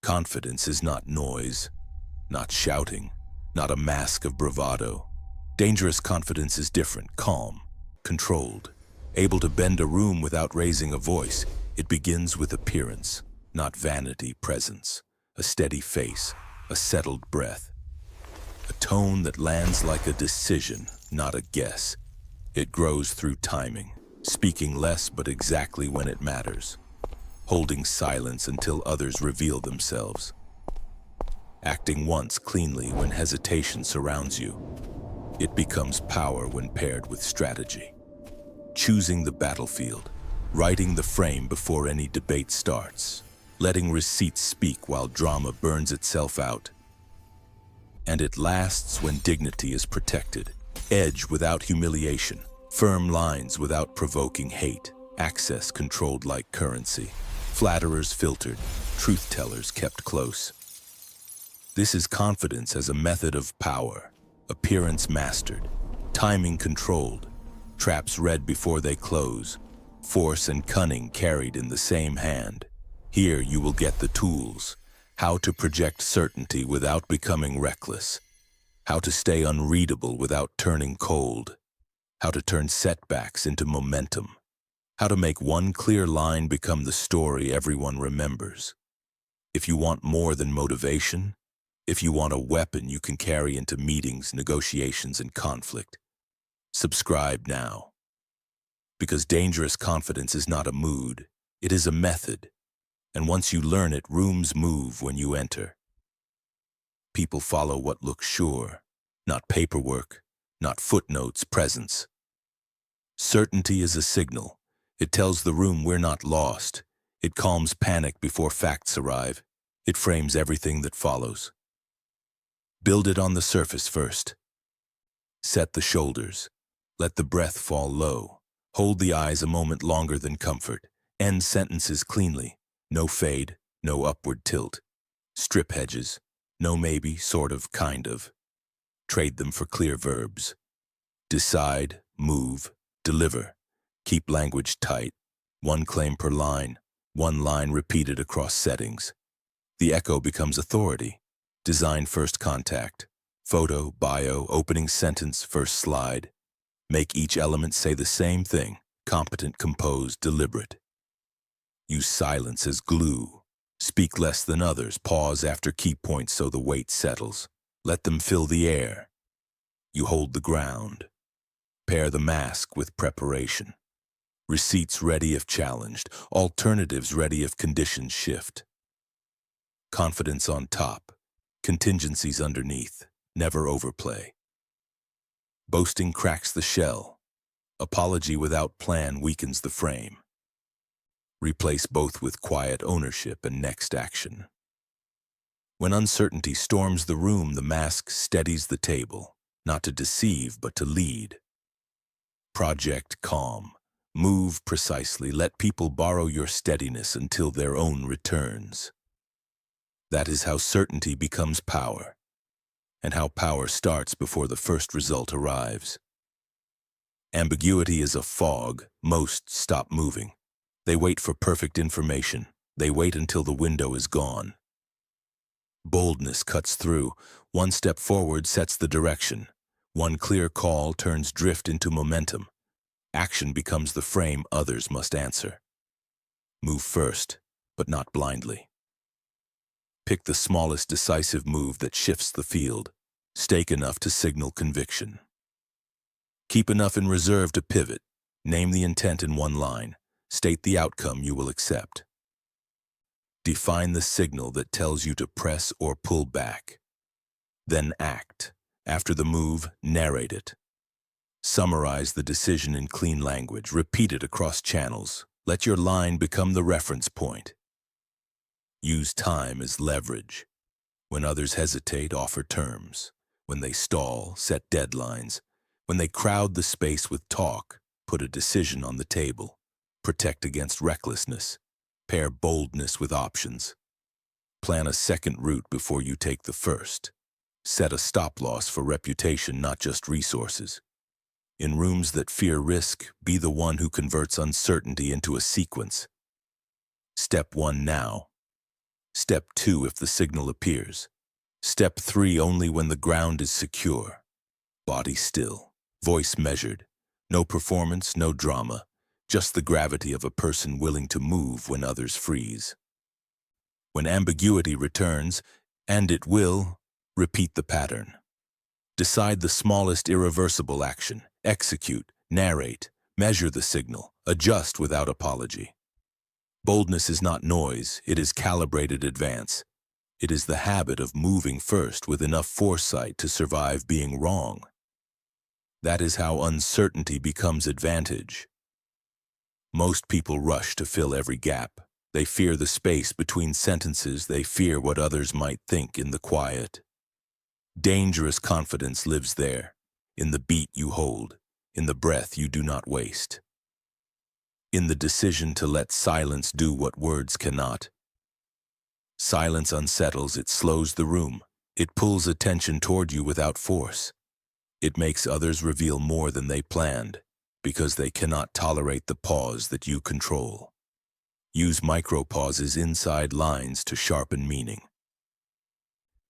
Confidence is not noise, not shouting, not a mask of bravado. Dangerous confidence is different, calm, controlled, able to bend a room without raising a voice. It begins with appearance, not vanity, presence, a steady face, a settled breath, a tone that lands like a decision, not a guess. It grows through timing, speaking less but exactly when it matters, holding silence until others reveal themselves, acting once cleanly when hesitation surrounds you. It becomes power when paired with strategy, choosing the battlefield, writing the frame before any debate starts, letting receipts speak while drama burns itself out. And it lasts when dignity is protected, edge without humiliation, firm lines without provoking hate, access controlled like currency, flatterers filtered, truth-tellers kept close. This is confidence as a method of power, appearance mastered, timing controlled, traps read before they close, force and cunning carried in the same hand. Here you will get the tools, how to project certainty without becoming reckless, how to stay unreadable without turning cold, how to turn setbacks into momentum, how to make one clear line become the story everyone remembers. If you want more than motivation, if you want a weapon you can carry into meetings, negotiations, and conflict, subscribe now. Because dangerous confidence is not a mood, it is a method. And once you learn it, rooms move when you enter. People follow what looks sure, not paperwork, not footnotes, presence. Certainty is a signal. It tells the room we're not lost. It calms panic before facts arrive. It frames everything that follows. Build it on the surface first. Set the shoulders. Let the breath fall low. Hold the eyes a moment longer than comfort. End sentences cleanly. No fade, no upward tilt. Strip hedges. No maybe, sort of, kind of. Trade them for clear verbs. Decide, move, deliver. Keep language tight. One claim per line. One line repeated across settings. The echo becomes authority. Design first contact. Photo, bio, opening sentence, first slide. Make each element say the same thing. Competent, composed, deliberate. Use silence as glue. Speak less than others. Pause after key points so the weight settles. Let them fill the air. You hold the ground. Pair the mask with preparation. Receipts ready if challenged. Alternatives ready if conditions shift. Confidence on top. Contingencies underneath. Never overplay. Boasting cracks the shell. Apology without plan weakens the frame. Replace both with quiet ownership and next action. When uncertainty storms the room, the mask steadies the table, not to deceive, but to lead. Project calm. Move precisely. Let people borrow your steadiness until their own returns. That is how certainty becomes power, and how power starts before the first result arrives. Ambiguity is a fog. Most stop moving. They wait for perfect information. They wait until the window is gone. Boldness cuts through. One step forward sets the direction. One clear call turns drift into momentum. Action becomes the frame others must answer. Move first, but not blindly. Pick the smallest decisive move that shifts the field. Stake enough to signal conviction. Keep enough in reserve to pivot. Name the intent in one line. State the outcome you will accept. Define the signal that tells you to press or pull back. Then act. After the move, narrate it. Summarize the decision in clean language. Repeat it across channels. Let your line become the reference point. Use time as leverage. When others hesitate, offer terms. When they stall, set deadlines. When they crowd the space with talk, put a decision on the table. Protect against recklessness. Pair boldness with options. Plan a second route before you take the first. Set a stop-loss for reputation, not just resources. In rooms that fear risk, be the one who converts uncertainty into a sequence. Step 1 now. Step 2 if the signal appears. Step 3 only when the ground is secure. Body still, voice measured. No performance, no drama. Just the gravity of a person willing to move when others freeze. When ambiguity returns, and it will, repeat the pattern. Decide the smallest irreversible action. Execute, narrate, measure the signal, adjust without apology. Boldness is not noise, it is calibrated advance. It is the habit of moving first with enough foresight to survive being wrong. That is how uncertainty becomes advantage. Most people rush to fill every gap. They fear the space between sentences, they fear what others might think in the quiet. Dangerous confidence lives there, in the beat you hold, in the breath you do not waste. In the decision to let silence do what words cannot. Silence unsettles, it slows the room. It pulls attention toward you without force. It makes others reveal more than they planned, because they cannot tolerate the pause that you control. Use micro-pauses inside lines to sharpen meaning.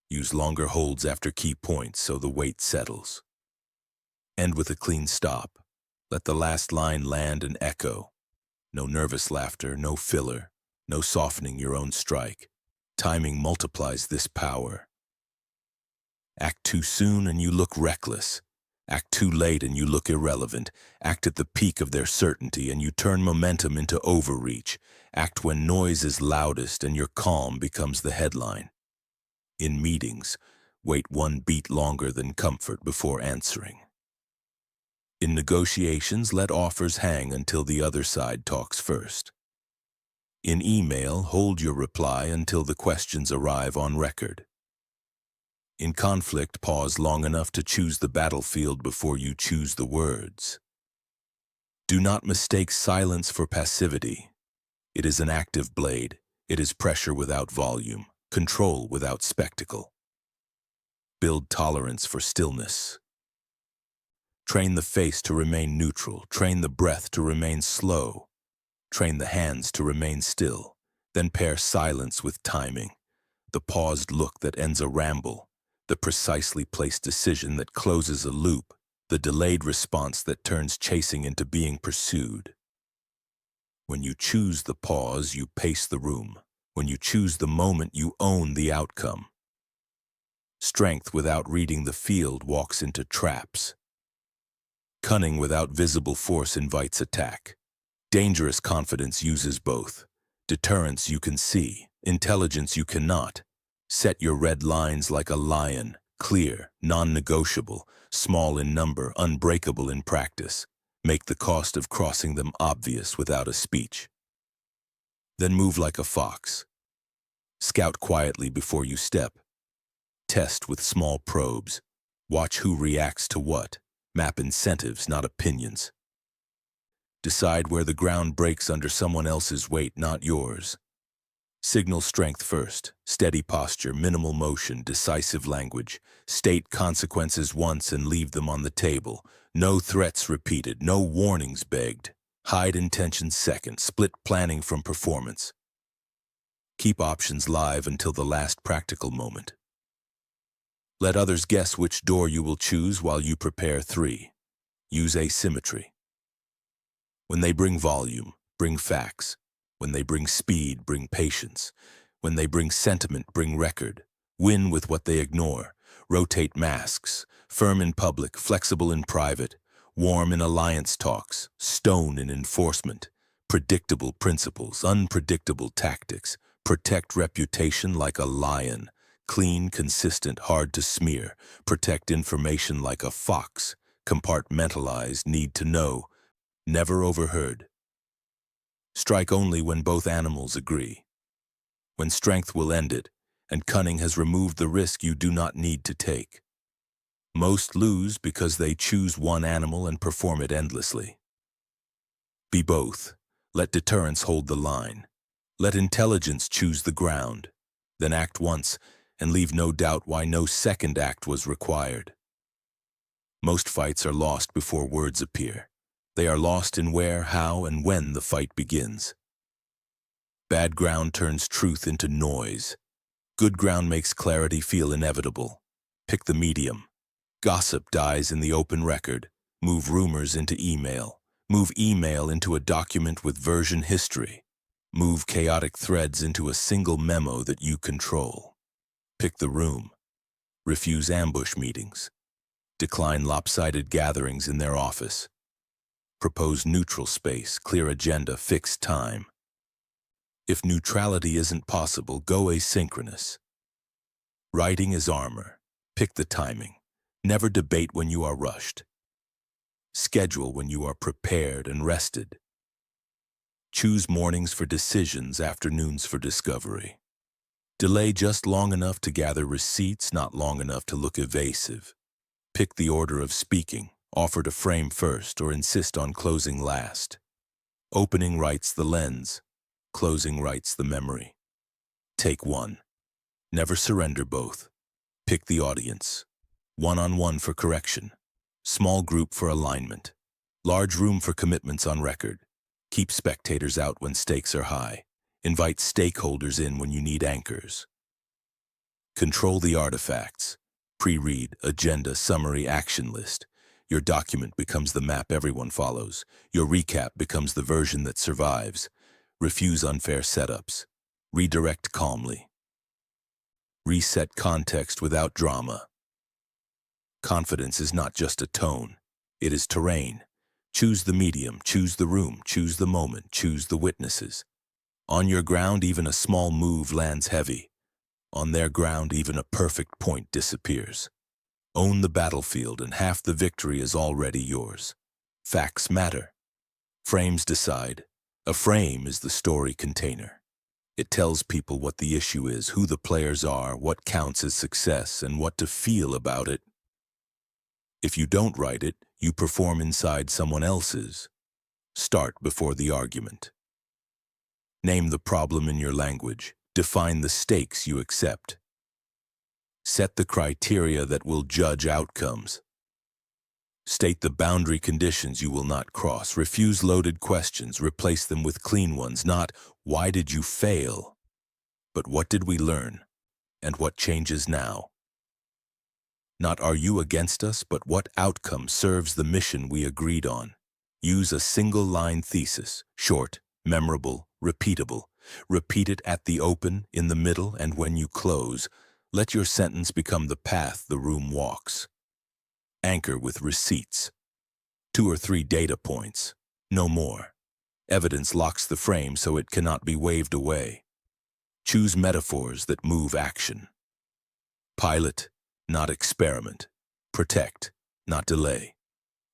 Use longer holds after key points so the weight settles. End with a clean stop. Let the last line land and echo. No nervous laughter, no filler, no softening your own strike. Timing multiplies this power. Act too soon and you look reckless. Act too late and you look irrelevant. Act at the peak of their certainty and you turn momentum into overreach. Act when noise is loudest and your calm becomes the headline. In meetings, wait one beat longer than comfort before answering. In negotiations, let offers hang until the other side talks first. In email, hold your reply until the questions arrive on record. In conflict, pause long enough to choose the battlefield before you choose the words. Do not mistake silence for passivity. It is an active blade. It is pressure without volume, control without spectacle. Build tolerance for stillness. Train the face to remain neutral. Train the breath to remain slow. Train the hands to remain still. Then pair silence with timing. The paused look that ends a ramble. The precisely placed decision that closes a loop. The delayed response that turns chasing into being pursued. When you choose the pause, you pace the room. When you choose the moment, you own the outcome. Strength without reading the field walks into traps. Cunning without visible force invites attack. Dangerous confidence uses both. Deterrence you can see, intelligence you cannot. Set your red lines like a lion, clear, non-negotiable, small in number, unbreakable in practice. Make the cost of crossing them obvious without a speech. Then move like a fox. Scout quietly before you step. Test with small probes. Watch who reacts to what. Map incentives, not opinions. Decide where the ground breaks under someone else's weight, not yours. Signal strength first, steady posture, minimal motion, decisive language. State consequences once and leave them on the table. No threats repeated, no warnings begged. Hide intentions second, split planning from performance. Keep options live until the last practical moment. Let others guess which door you will choose while you prepare 3. Use asymmetry. When they bring volume, bring facts. When they bring speed, bring patience. When they bring sentiment, bring record. Win with what they ignore. Rotate masks. Firm in public, flexible in private. Warm in alliance talks. Stone in enforcement. Predictable principles, unpredictable tactics. Protect reputation like a lion. Clean, consistent, hard to smear. Protect information like a fox. Compartmentalize, need to know. Never overheard. Strike only when both animals agree. When strength will end it, and cunning has removed the risk you do not need to take. Most lose because they choose one animal and perform it endlessly. Be both. Let deterrence hold the line. Let intelligence choose the ground. Then act once and leave no doubt why no second act was required. Most fights are lost before words appear. They are lost in where, how, and when the fight begins. Bad ground turns truth into noise. Good ground makes clarity feel inevitable. Pick the medium. Gossip dies in the open record. Move rumors into email. Move email into a document with version history. Move chaotic threads into a single memo that you control. Pick the room. Refuse ambush meetings. Decline lopsided gatherings in their office. Propose neutral space, clear agenda, fixed time. If neutrality isn't possible, go asynchronous. Writing is armor. Pick the timing. Never debate when you are rushed. Schedule when you are prepared and rested. Choose mornings for decisions, afternoons for discovery. Delay just long enough to gather receipts, not long enough to look evasive. Pick the order of speaking. Offer to frame first or insist on closing last. Opening writes the lens. Closing writes the memory. Take one. Never surrender both. Pick the audience. One-on-one for correction. Small group for alignment. Large room for commitments on record. Keep spectators out when stakes are high. Invite stakeholders in when you need anchors. Control the artifacts. Pre-read, agenda, summary, action list. Your document becomes the map everyone follows. Your recap becomes the version that survives. Refuse unfair setups. Redirect calmly. Reset context without drama. Confidence is not just a tone. It is terrain. Choose the medium, choose the room, choose the moment, choose the witnesses. On your ground, even a small move lands heavy. On their ground, even a perfect point disappears. Own the battlefield, and half the victory is already yours. Facts matter. Frames decide. A frame is the story container. It tells people what the issue is, who the players are, what counts as success, and what to feel about it. If you don't write it, you perform inside someone else's. Start before the argument. Name the problem in your language. Define the stakes you accept. Set the criteria that will judge outcomes. State the boundary conditions you will not cross. Refuse loaded questions. Replace them with clean ones. Not, "Why did you fail?" but "What did we learn?" and "What changes now?" Not, "Are you against us?" but "What outcome serves the mission we agreed on?" Use a single-line thesis. Short, memorable, repeatable. Repeat it at the open, in the middle, and when you close. Let your sentence become the path the room walks. Anchor with receipts. 2 or 3 data points. No more. Evidence locks the frame so it cannot be waved away. Choose metaphors that move action. Pilot, not experiment. Protect, not delay.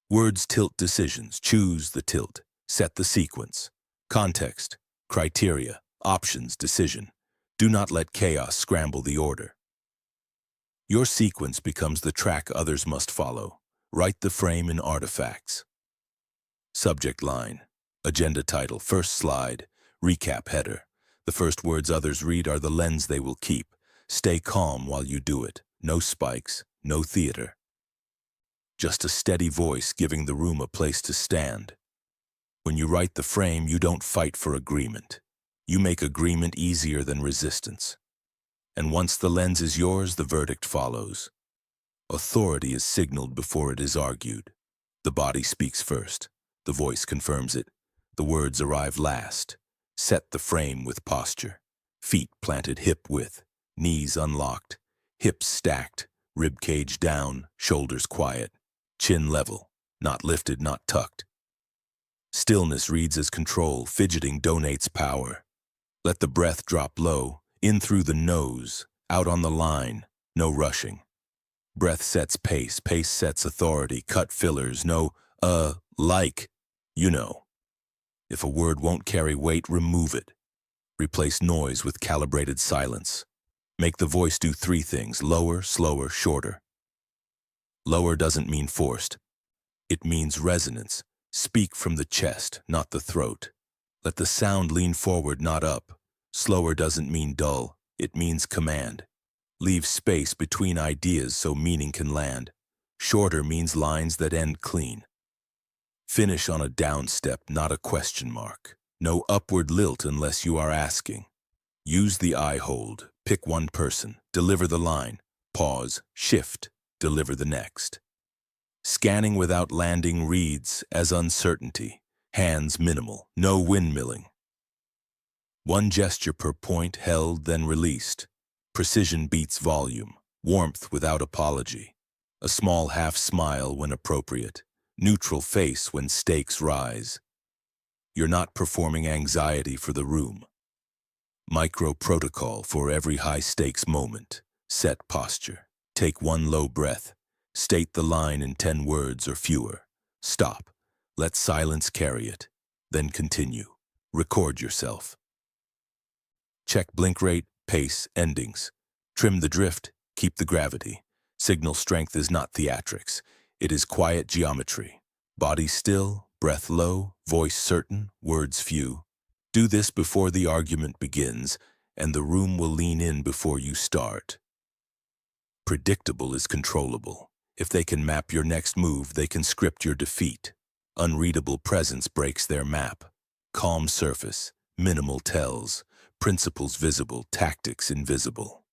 Words tilt decisions. Choose the tilt. Set the sequence. Context, criteria, options, decision. Do not let chaos scramble the order. Your sequence becomes the track others must follow. Write the frame in artifacts. Subject line, agenda title, first slide, recap header. The first words others read are the lens they will keep. Stay calm while you do it. No spikes, no theater. Just a steady voice giving the room a place to stand. When you write the frame, you don't fight for agreement. You make agreement easier than resistance. And once the lens is yours, the verdict follows. Authority is signaled before it is argued. The body speaks first. The voice confirms it. The words arrive last. Set the frame with posture. Feet planted hip width, knees unlocked, hips stacked, rib cage down, shoulders quiet, chin level, not lifted, not tucked. Stillness reads as control, fidgeting donates power. Let the breath drop low, in through the nose, out on the line, no rushing. Breath sets pace, pace sets authority, cut fillers, no, like, you know. If a word won't carry weight, remove it. Replace noise with calibrated silence. Make the voice do 3 things, lower, slower, shorter. Lower doesn't mean forced. It means resonance. Speak from the chest, not the throat. Let the sound lean forward, not up. Slower doesn't mean dull. It means command. Leave space between ideas so meaning can land. Shorter means lines that end clean. Finish on a down step, not a question mark. No upward lilt unless you are asking. Use the I hold. Pick one person. Deliver the line. Pause. Shift. Deliver the next. Scanning without landing reads as uncertainty. Hands minimal. No windmilling. One gesture per point held, then released. Precision beats volume. Warmth without apology. A small half smile when appropriate. Neutral face when stakes rise. You're not performing anxiety for the room. Micro protocol for every high-stakes moment. Set posture. Take one low breath. State the line in 10 words or fewer. Stop. Let silence carry it. Then continue. Record yourself. Check blink rate, pace, endings. Trim the drift. Keep the gravity. Signal strength is not theatrics. It is quiet geometry. Body still, breath low, voice certain, words few. Do this before the argument begins, and the room will lean in before you start. Predictable is controllable. If they can map your next move, they can script your defeat. Unreadable presence breaks their map. Calm surface, minimal tells, principles visible, tactics invisible.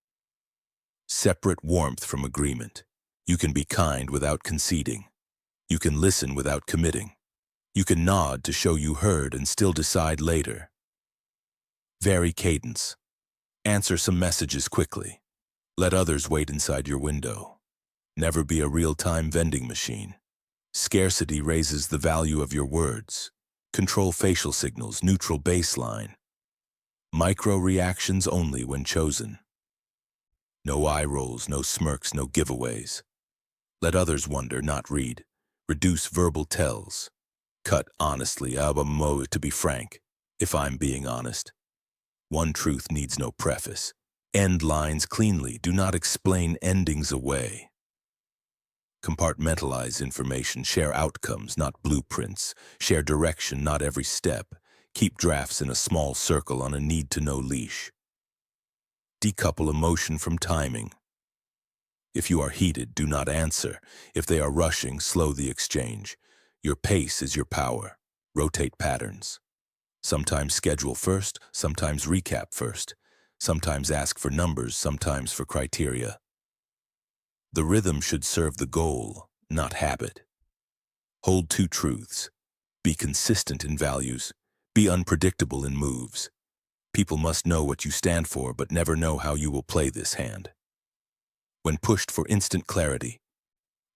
Separate warmth from agreement. You can be kind without conceding. You can listen without committing. You can nod to show you heard and still decide later. Vary cadence. Answer some messages quickly. Let others wait inside your window. Never be a real-time vending machine. Scarcity raises the value of your words. Control facial signals, neutral baseline. Micro reactions only when chosen. No eye rolls, no smirks, no giveaways. Let others wonder, not read. Reduce verbal tells. Cut honestly, to be frank, if I'm being honest. One truth needs no preface. End lines cleanly, do not explain endings away. Compartmentalize information, share outcomes, not blueprints. Share direction, not every step. Keep drafts in a small circle on a need-to-know leash. Decouple emotion from timing. If you are heated, do not answer. If they are rushing, slow the exchange. Your pace is your power. Rotate patterns. Sometimes schedule first, sometimes recap first. Sometimes ask for numbers, sometimes for criteria. The rhythm should serve the goal, not habit. Hold two truths. Be consistent in values. Be unpredictable in moves. People must know what you stand for, but never know how you will play this hand. When pushed for instant clarity,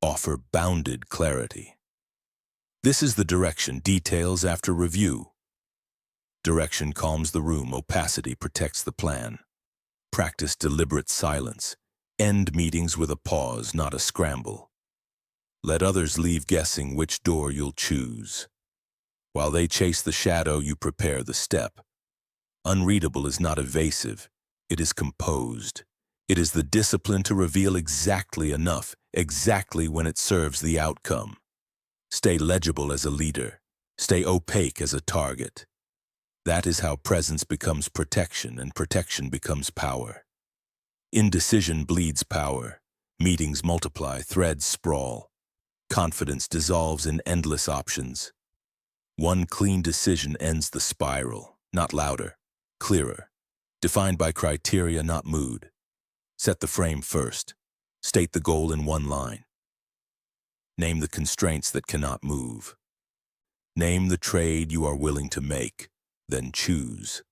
offer bounded clarity. This is the direction, details after review. Direction calms the room, opacity protects the plan. Practice deliberate silence. End meetings with a pause, not a scramble. Let others leave guessing which door you'll choose. While they chase the shadow, you prepare the step. Unreadable is not evasive, it is composed. It is the discipline to reveal exactly enough, exactly when it serves the outcome. Stay legible as a leader. Stay opaque as a target. That is how presence becomes protection and protection becomes power. Indecision bleeds power. Meetings multiply, threads sprawl. Confidence dissolves in endless options. One clean decision ends the spiral, not louder, clearer. Defined by criteria, not mood. Set the frame first. State the goal in one line. Name the constraints that cannot move. Name the trade you are willing to make, then choose.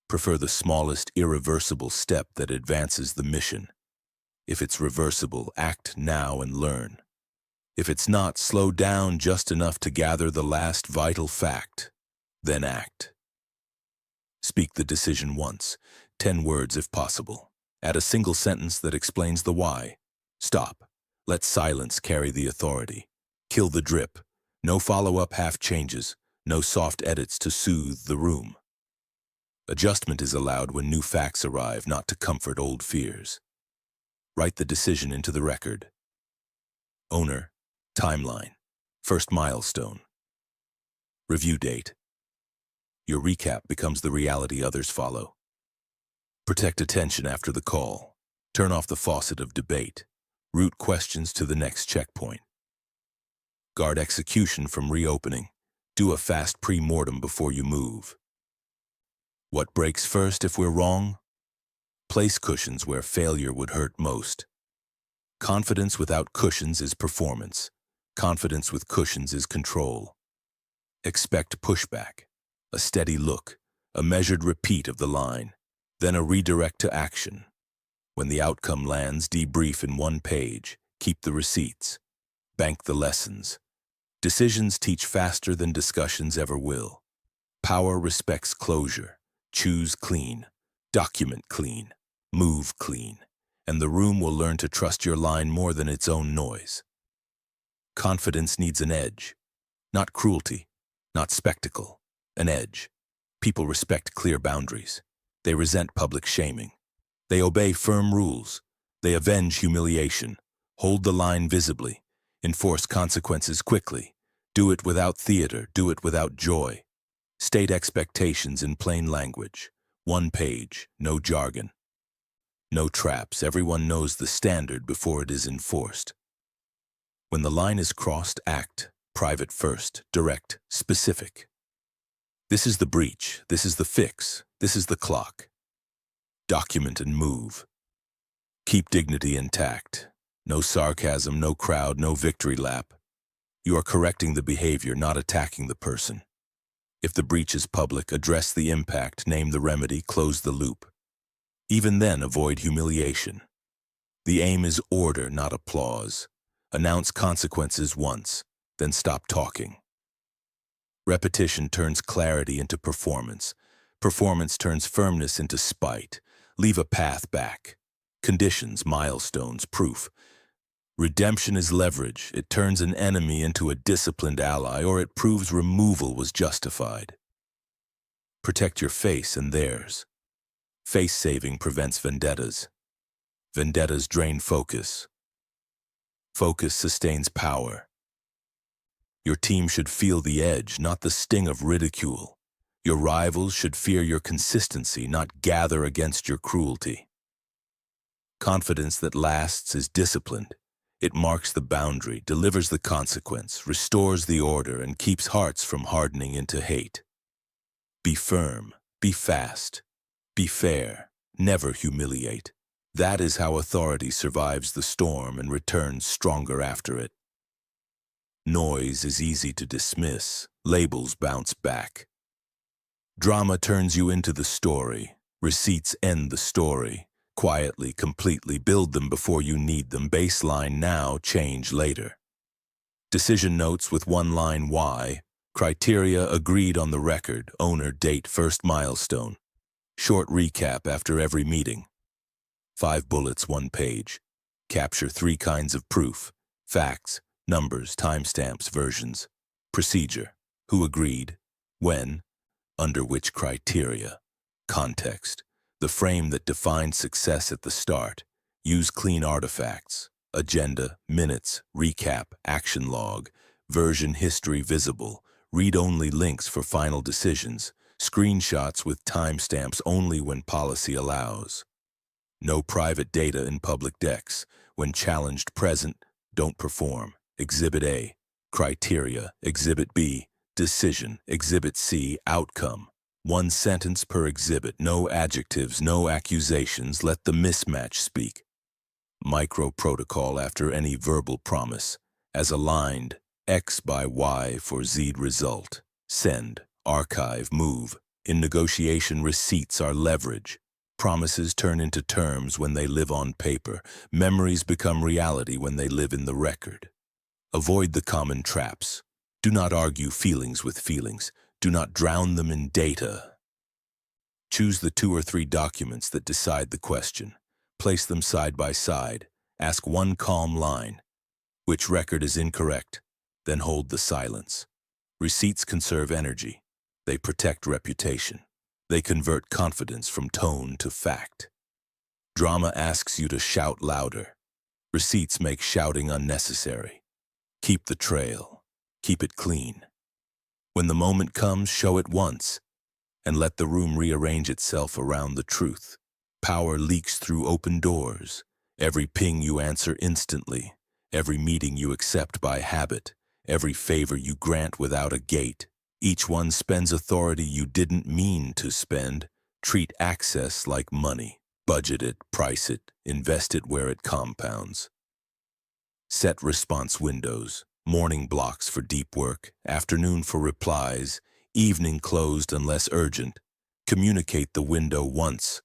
Prefer the smallest irreversible step that advances the mission. If it's reversible, act now and learn. If it's not, slow down just enough to gather the last vital fact, then act. Speak the decision once, 10 words if possible. Add a single sentence that explains the why. Stop. Let silence carry the authority. Kill the drip. No follow-up half changes. No soft edits to soothe the room. Adjustment is allowed when new facts arrive, not to comfort old fears. Write the decision into the record. Owner, timeline, first milestone. Review date. Your recap becomes the reality others follow. Protect attention after the call. Turn off the faucet of debate. Route questions to the next checkpoint. Guard execution from reopening. Do a fast pre-mortem before you move. What breaks first if we're wrong? Place cushions where failure would hurt most. Confidence without cushions is performance. Confidence with cushions is control. Expect pushback, a steady look, a measured repeat of the line, then a redirect to action. When the outcome lands, debrief in one page, keep the receipts, bank the lessons. Decisions teach faster than discussions ever will. Power respects closure. Choose clean, document clean, move clean, and the room will learn to trust your line more than its own noise. Confidence needs an edge, not cruelty, not spectacle, an edge. People respect clear boundaries. They resent public shaming. They obey firm rules. They avenge humiliation. Hold the line visibly. Enforce consequences quickly. Do it without theater. Do it without joy. State expectations in plain language. One page, no jargon. No traps. Everyone knows the standard before it is enforced. When the line is crossed, act. Private first, direct, specific. This is the breach. This is the fix. This is the clock. Document and move. Keep dignity intact. No sarcasm, no crowd, no victory lap. You are correcting the behavior, not attacking the person. If the breach is public, address the impact, name the remedy, close the loop. Even then, avoid humiliation. The aim is order, not applause. Announce consequences once, then stop talking. Repetition turns clarity into performance. Performance turns firmness into spite. Leave a path back. Conditions, milestones, proof. Redemption is leverage. It turns an enemy into a disciplined ally, or it proves removal was justified. Protect your face and theirs. Face saving prevents vendettas. Vendettas drain focus. Focus sustains power. Your team should feel the edge, not the sting of ridicule. Your rivals should fear your consistency, not gather against your cruelty. Confidence that lasts is disciplined. It marks the boundary, delivers the consequence, restores the order, and keeps hearts from hardening into hate. Be firm, be fast, be fair, never humiliate. That is how authority survives the storm and returns stronger after it. Noise is easy to dismiss. Labels bounce back. Drama turns you into the story. Receipts end the story. Quietly, completely, build them before you need them. Baseline now, change later. Decision notes with one line why. Criteria agreed on the record. Owner, date, first milestone. Short recap after every meeting. 5 bullets, 1 page. Capture 3 kinds of proof. Facts, numbers, timestamps, versions. Procedure. Who agreed? When? Under which criteria? Context. The frame that defined success at the start. Use clean artifacts. Agenda, minutes, recap, action log. Version history visible. Read-only links for final decisions. Screenshots with timestamps only when policy allows. No private data in public decks. When challenged present, don't perform. Exhibit A. Criteria. Exhibit B. Decision. Exhibit C. Outcome. 1 sentence per exhibit. No adjectives, no accusations. Let the mismatch speak. Micro protocol after any verbal promise. As aligned, X by Y for Z result. Send. Archive. Move. In negotiation, receipts are leverage. Promises turn into terms when they live on paper. Memories become reality when they live in the record. Avoid the common traps. Do not argue feelings with feelings. Do not drown them in data. Choose the 2 or 3 documents that decide the question. Place them side by side. Ask one calm line. Which record is incorrect? Then hold the silence. Receipts conserve energy. They protect reputation. They convert confidence from tone to fact. Drama asks you to shout louder. Receipts make shouting unnecessary. Keep the trail. Keep it clean. When the moment comes, show it once, and let the room rearrange itself around the truth. Power leaks through open doors. Every ping you answer instantly. Every meeting you accept by habit. Every favor you grant without a gate. Each one spends authority you didn't mean to spend. Treat access like money. Budget it, price it, invest it where it compounds. Set response windows. Morning blocks for deep work, afternoon for replies, evening closed unless urgent. Communicate the window once.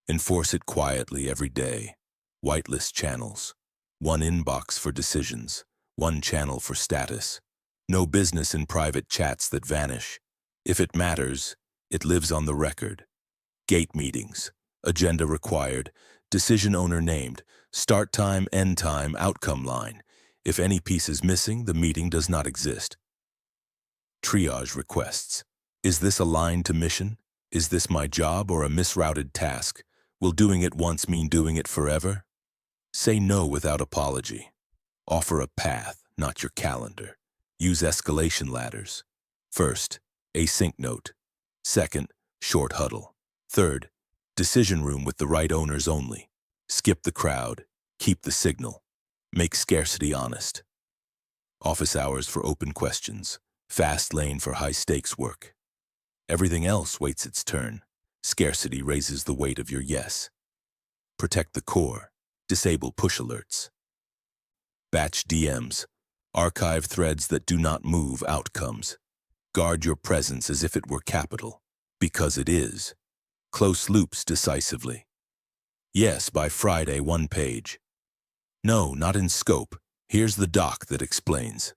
Enforce it quietly every day. Whitelist channels. One inbox for decisions. One channel for status. No business in private chats that vanish. If it matters, it lives on the record. Gate meetings. Agenda required. Decision owner named. Start time, end time, outcome line. If any piece is missing, the meeting does not exist. Triage requests. Is this aligned to mission? Is this my job or a misrouted task? Will doing it once mean doing it forever? Say no without apology. Offer a path, not your calendar. Use escalation ladders. First, async note. Second, short huddle. Third, decision room with the right owners only. Skip the crowd. Keep the signal. Make scarcity honest. Office hours for open questions. Fast lane for high-stakes work. Everything else waits its turn. Scarcity raises the weight of your yes. Protect the core. Disable push alerts. Batch DMs. Archive threads that do not move outcomes. Guard your presence as if it were capital. Because it is. Close loops decisively. Yes, by Friday, 1 page. No, not in scope. Here's the doc that explains.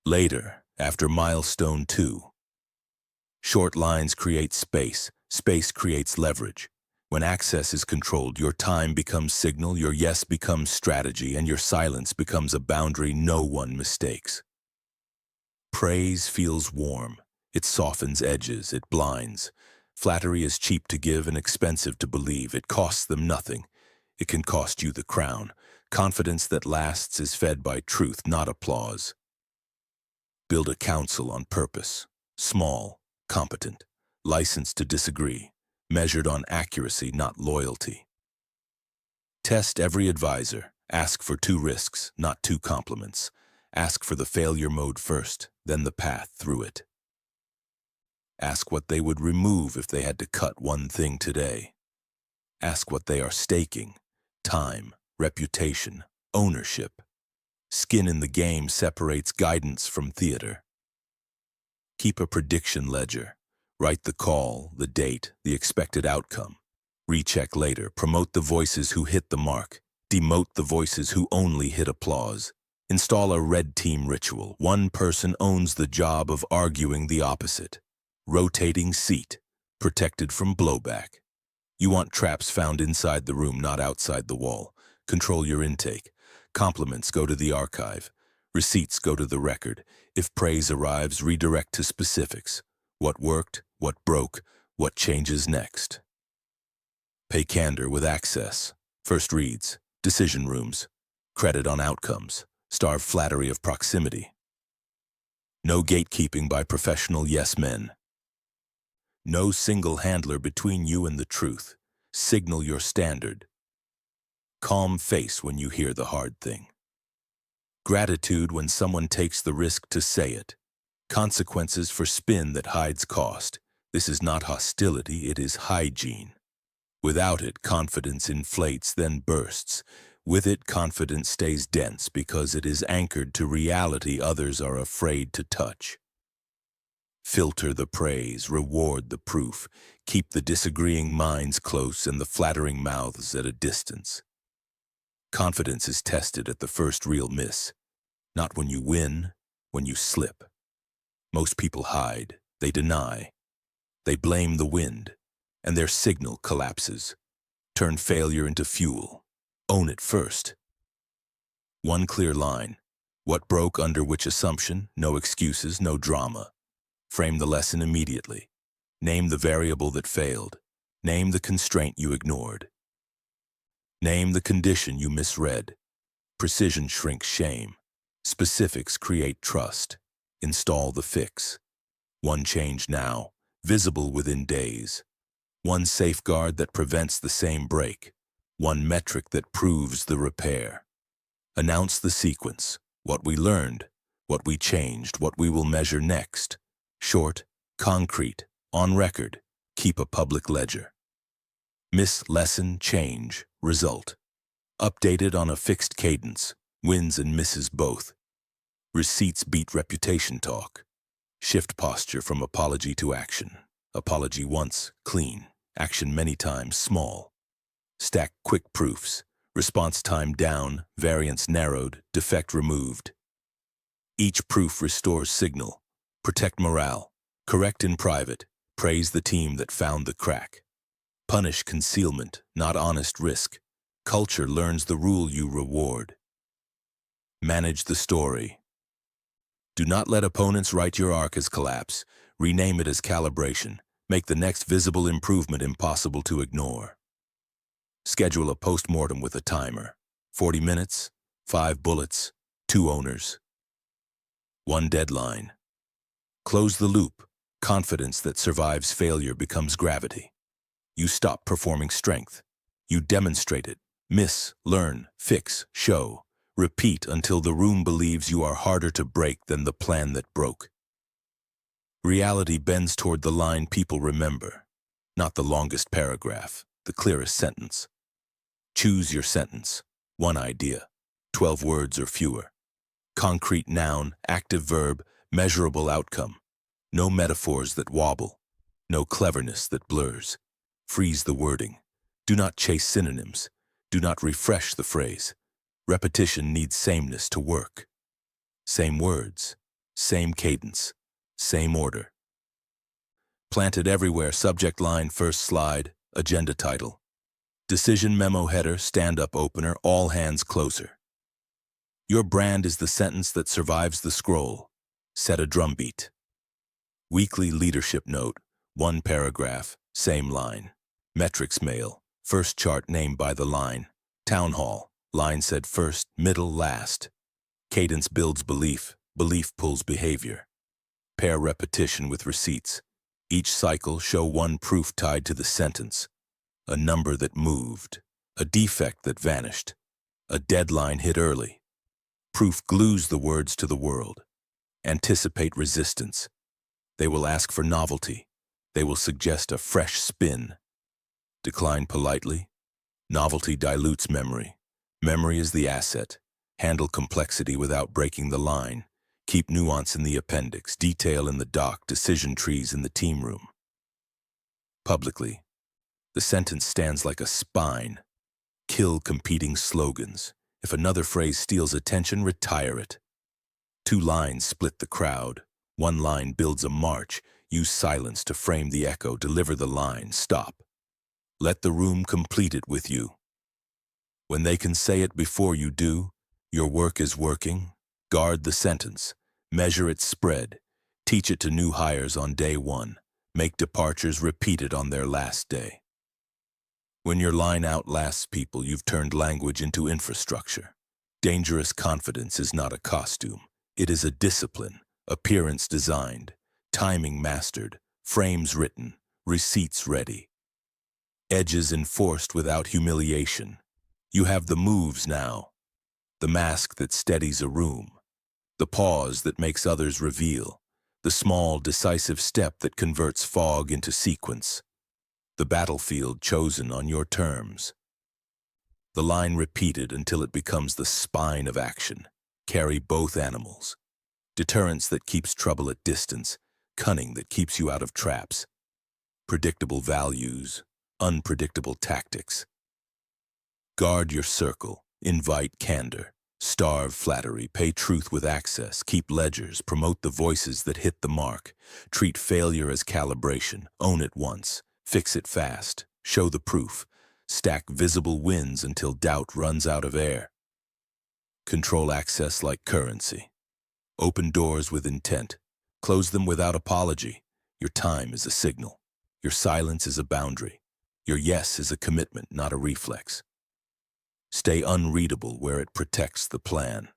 Later, after milestone 2. Short lines create space. Space creates leverage. When access is controlled, your time becomes signal, your yes becomes strategy, and your silence becomes a boundary no one mistakes. Praise feels warm. It softens edges, it blinds. Flattery is cheap to give and expensive to believe. It costs them nothing. It can cost you the crown. Confidence that lasts is fed by truth, not applause. Build a council on purpose. Small, competent, licensed to disagree, measured on accuracy, not loyalty. Test every advisor. Ask for 2 risks, not 2 compliments. Ask for the failure mode first, then the path through it. Ask what they would remove if they had to cut one thing today. Ask what they are staking. Time, reputation, ownership. Skin in the game separates guidance from theater. Keep a prediction ledger. Write the call, the date, the expected outcome. Recheck later. Promote the voices who hit the mark. Demote the voices who only hit applause. Install a red team ritual. One person owns the job of arguing the opposite. Rotating seat, protected from blowback. You want traps found inside the room, not outside the wall. Control your intake. Compliments go to the archive. Receipts go to the record. If praise arrives, redirect to specifics. What worked, what broke, what changes next. Pay candor with access. First reads, decision rooms. Credit on outcomes. Starve flattery of proximity. No gatekeeping by professional yes men. No single handler between you and the truth. Signal your standard. Calm face when you hear the hard thing. Gratitude when someone takes the risk to say it. Consequences for spin that hides cost. This is not hostility, it is hygiene. Without it, confidence inflates, then bursts. With it, confidence stays dense because it is anchored to reality others are afraid to touch. Filter the praise, reward the proof. Keep the disagreeing minds close and the flattering mouths at a distance. Confidence is tested at the first real miss. Not when you win, when you slip. Most people hide, they deny. They blame the wind, and their signal collapses. Turn failure into fuel. Own it first. One clear line. What broke under which assumption? No excuses, no drama. Frame the lesson immediately. Name the variable that failed. Name the constraint you ignored. Name the condition you misread. Precision shrinks shame. Specifics create trust. Install the fix. One change now, visible within days. One safeguard that prevents the same break. One metric that proves the repair. Announce the sequence. What we learned, what we changed, what we will measure next. Short, concrete, on record. Keep a public ledger. Miss, lesson, change, result. Updated on a fixed cadence, wins and misses both. Receipts beat reputation talk. Shift posture from apology to action. Apology once, clean. Action many times, small. Stack quick proofs. Response time down, variance narrowed, defect removed. Each proof restores signal. Protect morale. Correct in private. Praise the team that found the crack. Punish concealment, not honest risk. Culture learns the rule you reward. Manage the story. Do not let opponents write your arc as collapse. Rename it as calibration. Make the next visible improvement impossible to ignore. Schedule a post-mortem with a timer. 40 minutes, 5 bullets, 2 owners. 1 deadline. Close the loop. Confidence that survives failure becomes gravity. You stop performing strength. You demonstrate it. Miss, learn, fix, show. Repeat until the room believes you are harder to break than the plan that broke. Reality bends toward the line people remember. Not the longest paragraph, the clearest sentence. Choose your sentence. 1 idea. 12 words or fewer. Concrete noun, active verb, measurable outcome. No metaphors that wobble. No cleverness that blurs. Freeze the wording. Do not chase synonyms. Do not refresh the phrase. Repetition needs sameness to work. Same words, same cadence, same order. Planted everywhere, subject line, first slide, agenda title. Decision memo header, stand-up opener, all hands closer. Your brand is the sentence that survives the scroll. Set a drumbeat. Weekly leadership note, 1 paragraph, same line. Metrics mail, first chart named by the line. Town hall, line said first, middle, last. Cadence builds belief, belief pulls behavior. Pair repetition with receipts. Each cycle show 1 proof tied to the sentence. A number that moved, a defect that vanished, a deadline hit early. Proof glues the words to the world. Anticipate resistance. They will ask for novelty. They will suggest a fresh spin. Decline politely. Novelty dilutes memory. Memory is the asset. Handle complexity without breaking the line. Keep nuance in the appendix, detail in the doc, decision trees in the team room. Publicly. The sentence stands like a spine. Kill competing slogans. If another phrase steals attention, retire it. 2 lines split the crowd. 1 line builds a march. Use silence to frame the echo. Deliver the line. Stop. Let the room complete it with you. When they can say it before you do, your work is working. Guard the sentence. Measure its spread. Teach it to new hires on day 1. Make departures repeated on their last day. When your line outlasts people, you've turned language into infrastructure. Dangerous confidence is not a costume. It is a discipline, appearance designed, timing mastered, frames written, receipts ready. Edges enforced without humiliation. You have the moves now. The mask that steadies a room. The pause that makes others reveal. The small, decisive step that converts fog into sequence. The battlefield chosen on your terms. The line repeated until it becomes the spine of action. Carry both animals. Deterrence that keeps trouble at distance. Cunning that keeps you out of traps. Predictable values. Unpredictable tactics. Guard your circle. Invite candor. Starve flattery. Pay truth with access. Keep ledgers. Promote the voices that hit the mark. Treat failure as calibration. Own it once. Fix it fast. Show the proof. Stack visible wins until doubt runs out of air. Control access like currency. Open doors with intent. Close them without apology. Your time is a signal. Your silence is a boundary. Your yes is a commitment, not a reflex. Stay unreadable where it protects the plan.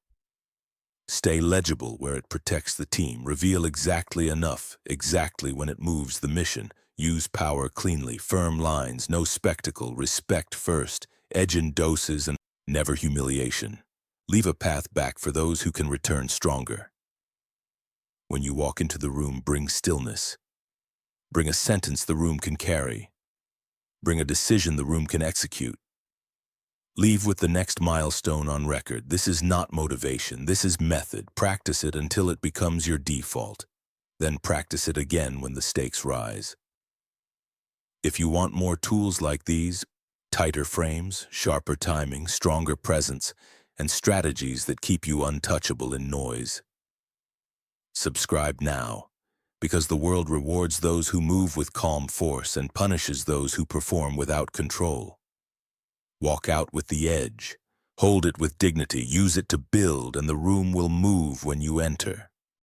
Stay legible where it protects the team. Reveal exactly enough, exactly when it moves the mission. Use power cleanly, firm lines, no spectacle, respect first, edge in doses and never humiliation. Leave a path back for those who can return stronger. When you walk into the room, bring stillness. Bring a sentence the room can carry. Bring a decision the room can execute. Leave with the next milestone on record. This is not motivation. This is method. Practice it until it becomes your default. Then practice it again when the stakes rise. If you want more tools like these, tighter frames, sharper timing, stronger presence, and strategies that keep you untouchable in noise, subscribe now, because the world rewards those who move with calm force and punishes those who perform without control. Walk out with the edge. Hold it with dignity. Use it to build, and the room will move when you enter.